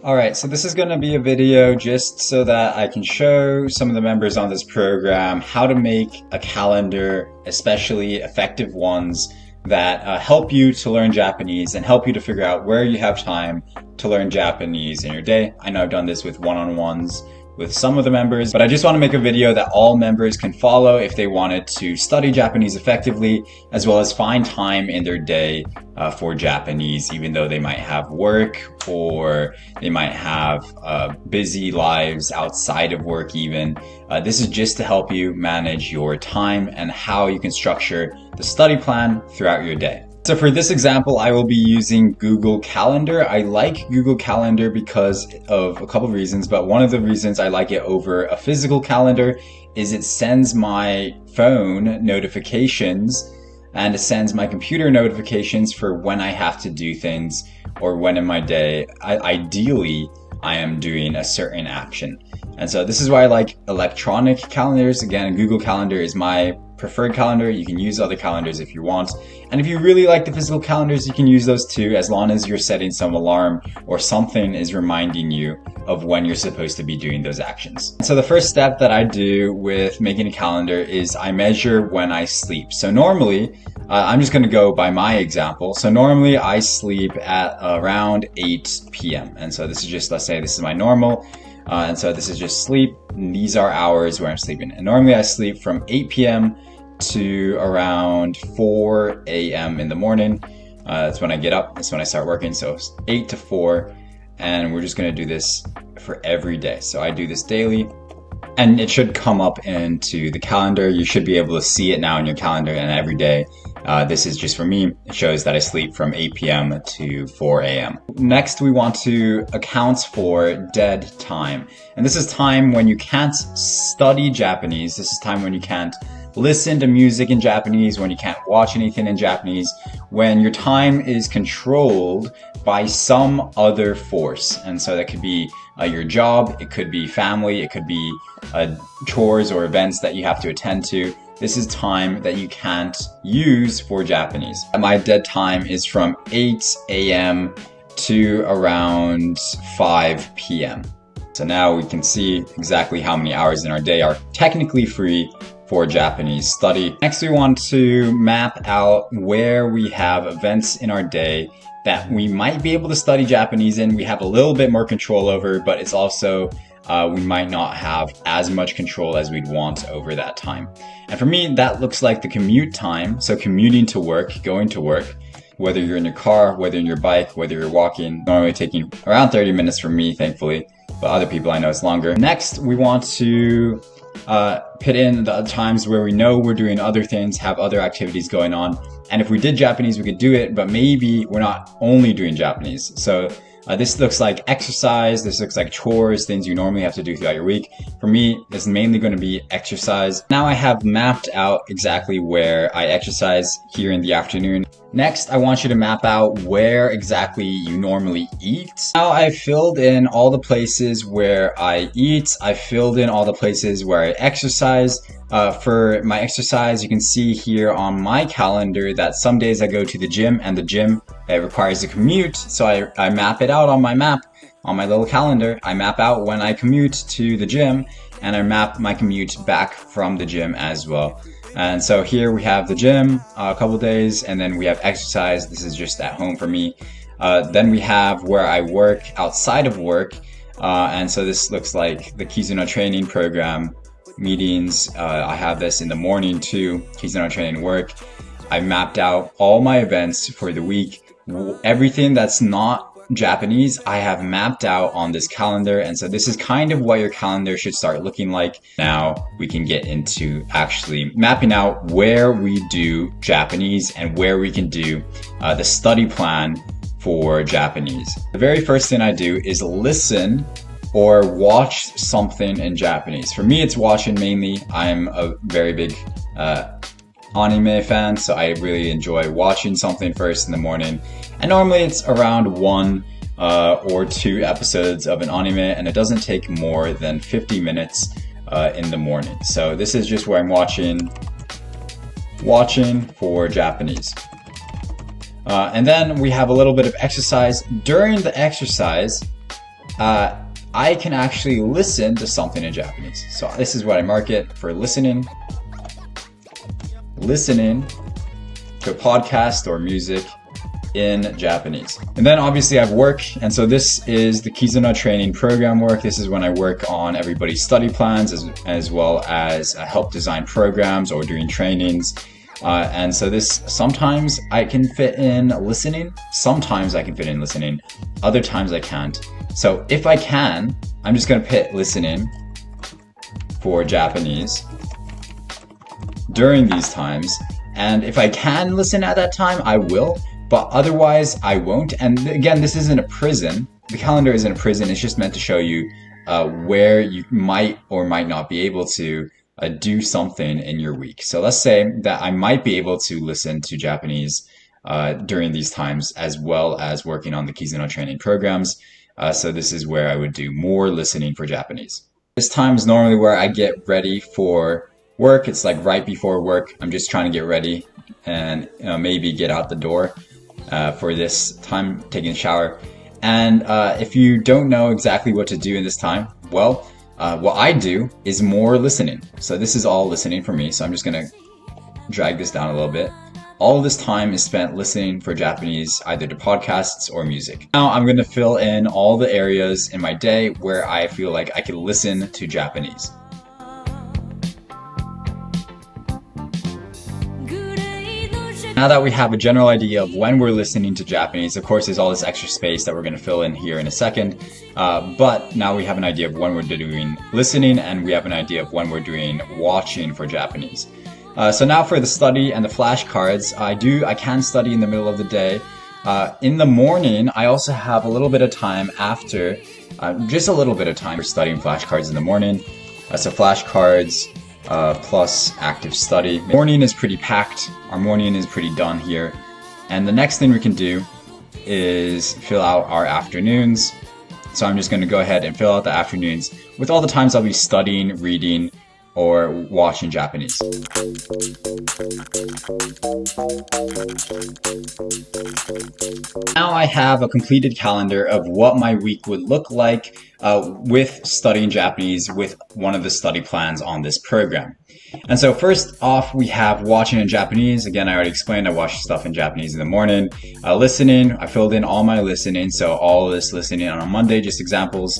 Alright, so this is going to be a video just so that I can show some of the members on this program how to make a calendar, especially effective ones that help you to learn Japanese and help you to figure out where you have time to learn Japanese in your day. I know I've done this with one-on-ones with some of the members, but I just want to make a video that all members can follow if they wanted to study Japanese effectively, as well as find time in their day for Japanese, even though they might have work or they might have busy lives outside of work even. This is just to help you manage your time and how you can structure the study plan throughout your day. So for this example, I will be using Google Calendar. I like Google Calendar because of a couple of reasons, but one of the reasons I like it over a physical calendar is it sends my phone notifications and it sends my computer notifications for when I have to do things or when in my day, ideally, I am doing a certain action. And so this is why I like electronic calendars. Again, Google Calendar is my preferred calendar. You can use other calendars if you want. And if you really like the physical calendars, you can use those too, as long as you're setting some alarm or something is reminding you of when you're supposed to be doing those actions. So the first step that I do with making a calendar is I measure when I sleep. So normally, I'm just going to go by my example. So normally I sleep at around 8 p.m. And so this is just, let's say this is my normal. And so this is just sleep. And these are hours where I'm sleeping. And normally I sleep from 8 p.m. to around 4 a.m. in the morning. That's when I get up. That's when I start working. So 8 to 4. And we're just going to do this for every day. So I do this daily. And it should come up into the calendar. You should be able to see it now in your calendar. And every day, this is just for me. It shows that I sleep from 8 p.m. to 4 a.m. Next, we want to account for dead time. And this is time when you can't study Japanese. This is time when you can't listen to music in Japanese, when you can't watch anything in Japanese, when your time is controlled by some other force. And so that could be your job, it could be family, it could be chores or events that you have to attend to. This is time that you can't use for Japanese. My dead time is from 8 a.m. to around 5 p.m. So now we can see exactly how many hours in our day are technically free for Japanese study. Next, we want to map out where we have events in our day that we might be able to study Japanese in. We have a little bit more control over, but it's also we might not have as much control as we'd want over that time. And for me, that looks like the commute time. So commuting to work, going to work, whether you're in your car, whether in your bike, whether you're walking, normally taking around 30 minutes for me, thankfully, but other people I know it's longer. Next, we want to put in the times where we know we're doing other things, have other activities going on. And if we did Japanese, we could do it, but maybe we're not only doing Japanese. So this looks like exercise, this looks like chores, things you normally have to do throughout your week. For me, it's mainly going to be exercise. Now I have mapped out exactly where I exercise here in the afternoon. Next, I want you to map out where exactly you normally eat. Now I've filled in all the places where I eat. I filled in all the places where I exercise. For my exercise, you can see here on my calendar that some days I go to the gym, and the gym, it requires a commute. So I map it out on my map, on my little calendar. I map out when I commute to the gym, and I map my commute back from the gym as well. And so here we have the gym a couple days, and then we have exercise. This is just at home for me. Then we have where I work outside of work. And so this looks like the Kizuno training program meetings. I have this in the morning too, Kizuno training work. I mapped out all my events for the week. Everything that's not Japanese, I have mapped out on this calendar. And so this is kind of what your calendar should start looking like. Now we can get into actually mapping out where we do Japanese and where we can do the study plan for Japanese. The very first thing I do is listen or watch something in Japanese. For me, it's watching mainly. I'm a very big anime fan, so I really enjoy watching something first in the morning. And normally it's around 1 or 2 episodes of an anime, and it doesn't take more than 50 minutes in the morning. So this is just where I'm watching for Japanese. And then we have a little bit of exercise. During the exercise, I can actually listen to something in Japanese. So this is what I mark it for listening to a podcast or music in Japanese. And then obviously I have work, and so this is the Kizuna training program work. This is when I work on everybody's study plans as well as help design programs or doing trainings. And so this, sometimes I can fit in listening, sometimes I can fit in listening, other times I can't. So if I can, I'm just going to put listening for Japanese during these times. And if I can listen at that time, I will, but otherwise I won't. And again, this isn't a prison. The calendar isn't a prison. It's just meant to show you where you might or might not be able to do something in your week. So let's say that I might be able to listen to Japanese during these times, as well as working on the Kizuna training programs. So this is where I would do more listening for Japanese. This time is normally where I get ready for work. It's like right before work. I'm just trying to get ready and maybe get out the door for this time, taking a shower. And if you don't know exactly what to do in this time, well, what I do is more listening. So this is all listening for me. So I'm just going to drag this down a little bit. All of this time is spent listening for Japanese, either to podcasts or music. Now I'm going to fill in all the areas in my day where I feel like I can listen to Japanese. Now that we have a general idea of when we're listening to Japanese, of course there's all this extra space that we're going to fill in here in a second, but now we have an idea of when we're doing listening, and we have an idea of when we're doing watching for Japanese. So now for the study and the flashcards, I can study in the middle of the day. In the morning, I also have a little bit of time after, just a little bit of time for studying flashcards in the morning. So flashcards, plus active study. Morning is pretty packed. Our morning is pretty done here. And the next thing we can do is fill out our afternoons. So I'm just going to go ahead and fill out the afternoons with all the times I'll be studying, reading, or watching Japanese. Now I have a completed calendar of what my week would look like with studying Japanese with one of the study plans on this program. And so first off, we have watching in Japanese. Again, I already explained I watch stuff in Japanese in the morning. Listening, I filled in all my listening. So all of this listening on a Monday, just examples.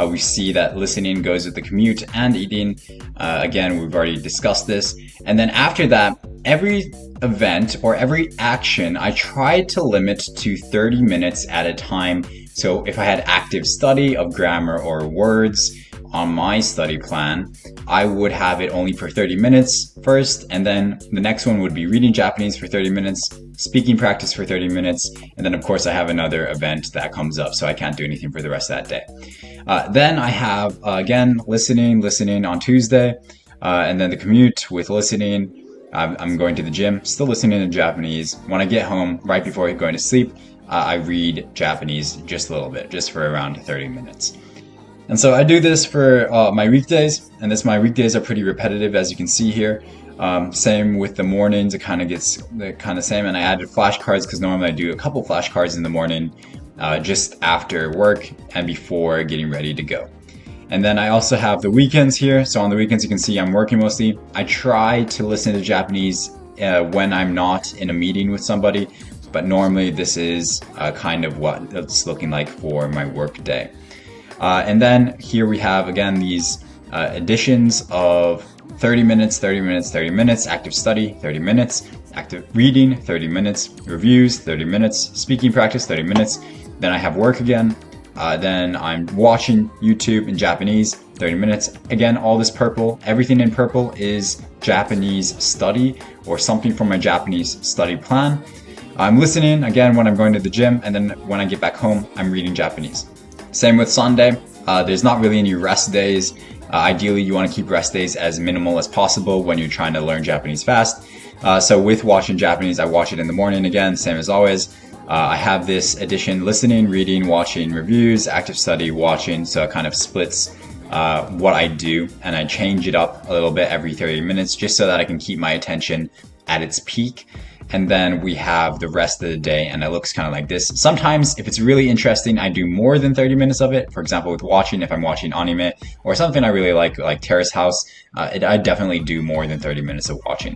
We see that listening goes with the commute and eating. Again, we've already discussed this. And then after that, every event or every action, I tried to limit to 30 minutes at a time. So if I had active study of grammar or words on my study plan, I would have it only for 30 minutes first, and then the next one would be reading Japanese for 30 minutes, speaking practice for 30 minutes, and then of course I have another event that comes up, so I can't do anything for the rest of that day. Then I have, again, listening on Tuesday, and then the commute with listening. I'm going to the gym, still listening in Japanese. When I get home, right before going to sleep, I read Japanese just a little bit, just for around 30 minutes. And so I do this for my weekdays, and my weekdays are pretty repetitive, as you can see here. Same with the mornings, it kind of gets the same. And I added flashcards because normally I do a couple flashcards in the morning, just after work and before getting ready to go. And then I also have the weekends here. So on the weekends, you can see I'm working mostly. I try to listen to Japanese when I'm not in a meeting with somebody, but normally this is kind of what it's looking like for my work day. And then here we have, again, these additions of 30 minutes, 30 minutes, 30 minutes, active study, 30 minutes, active reading, 30 minutes, reviews, 30 minutes, speaking practice, 30 minutes. Then I have work again. Then I'm watching YouTube in Japanese, 30 minutes. Again, all this purple, everything in purple is Japanese study or something from my Japanese study plan. I'm listening, again, when I'm going to the gym, and then when I get back home, I'm reading Japanese. Same with Sunday. There's not really any rest days. Ideally, you want to keep rest days as minimal as possible when you're trying to learn Japanese fast. So with watching Japanese, I watch it in the morning again, same as always. I have this addition: listening, reading, watching, reviews, active study, watching. So it kind of splits what I do, and I change it up a little bit every 30 minutes just so that I can keep my attention at its peak. and then we have the rest of the day, and it looks kind of like this. Sometimes if it's really interesting, I do more than 30 minutes of it. For example, with watching, if I'm watching anime or something I really like Terrace House, I definitely do more than 30 minutes of watching.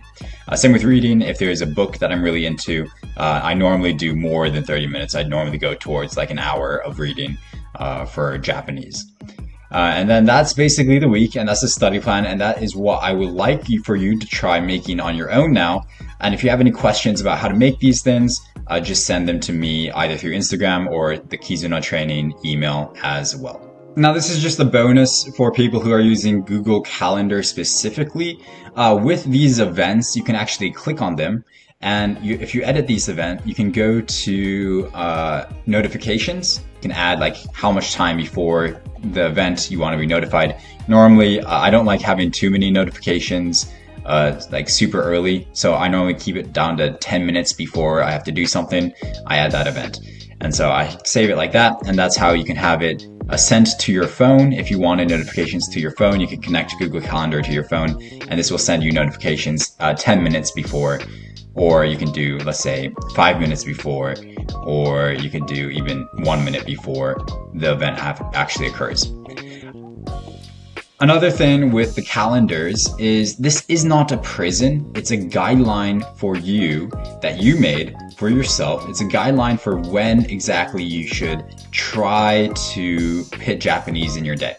Same with reading. If there's a book that I'm really into, I normally do more than 30 minutes. I'd normally go towards like an hour of reading for Japanese. And then that's basically the week, and that's the study plan, and that is what I would like for you to try making on your own now. And if you have any questions about how to make these things, just send them to me either through Instagram or the Kizuna Training email as well. Now, this is just a bonus for people who are using Google Calendar specifically. With these events, you can actually click on them. And if you edit these events, you can go to notifications. You can add like how much time before the event you want to be notified. Normally, I don't like having too many notifications like super early. So I normally keep it down to 10 minutes before I have to do something. I add that event. And so I save it like that. And that's how you can have it sent to your phone. If you wanted notifications to your phone, you can connect Google Calendar to your phone, and this will send you notifications 10 minutes before. Or you can do, let's say, 5 minutes before, or you can do even 1 minute before the event actually occurs. Another thing with the calendars is this is not a prison. It's a guideline for you that you made for yourself. It's a guideline for when exactly you should try to hit Japanese in your day.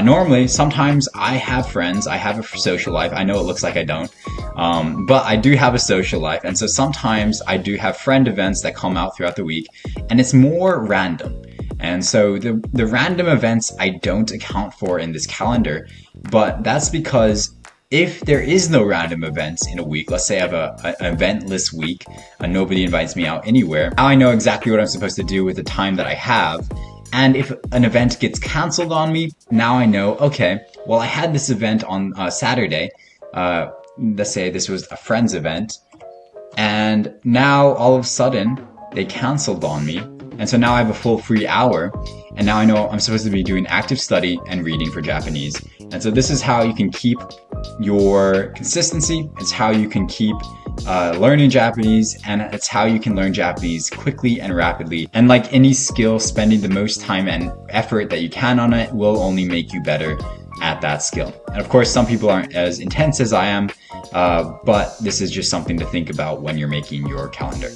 Normally, sometimes I have friends, I have a social life. I know it looks like I don't, but I do have a social life. And so sometimes I do have friend events that come out throughout the week, and it's more random. And so the random events I don't account for in this calendar, but that's because if there is no random events in a week, let's say I have an eventless week, nobody invites me out anywhere, now I know exactly what I'm supposed to do with the time that I have. And if an event gets canceled on me, now I know, okay, well, I had this event on Saturday. Let's say this was a friend's event. And now all of a sudden they canceled on me. And so now I have a full free hour. And now I know I'm supposed to be doing active study and reading for Japanese. And so this is how you can keep your consistency. It's how you can keep learning Japanese, and it's how you can learn Japanese quickly and rapidly. And like any skill, spending the most time and effort that you can on it will only make you better at that skill. And of course, some people aren't as intense as I am, but this is just something to think about when you're making your calendar.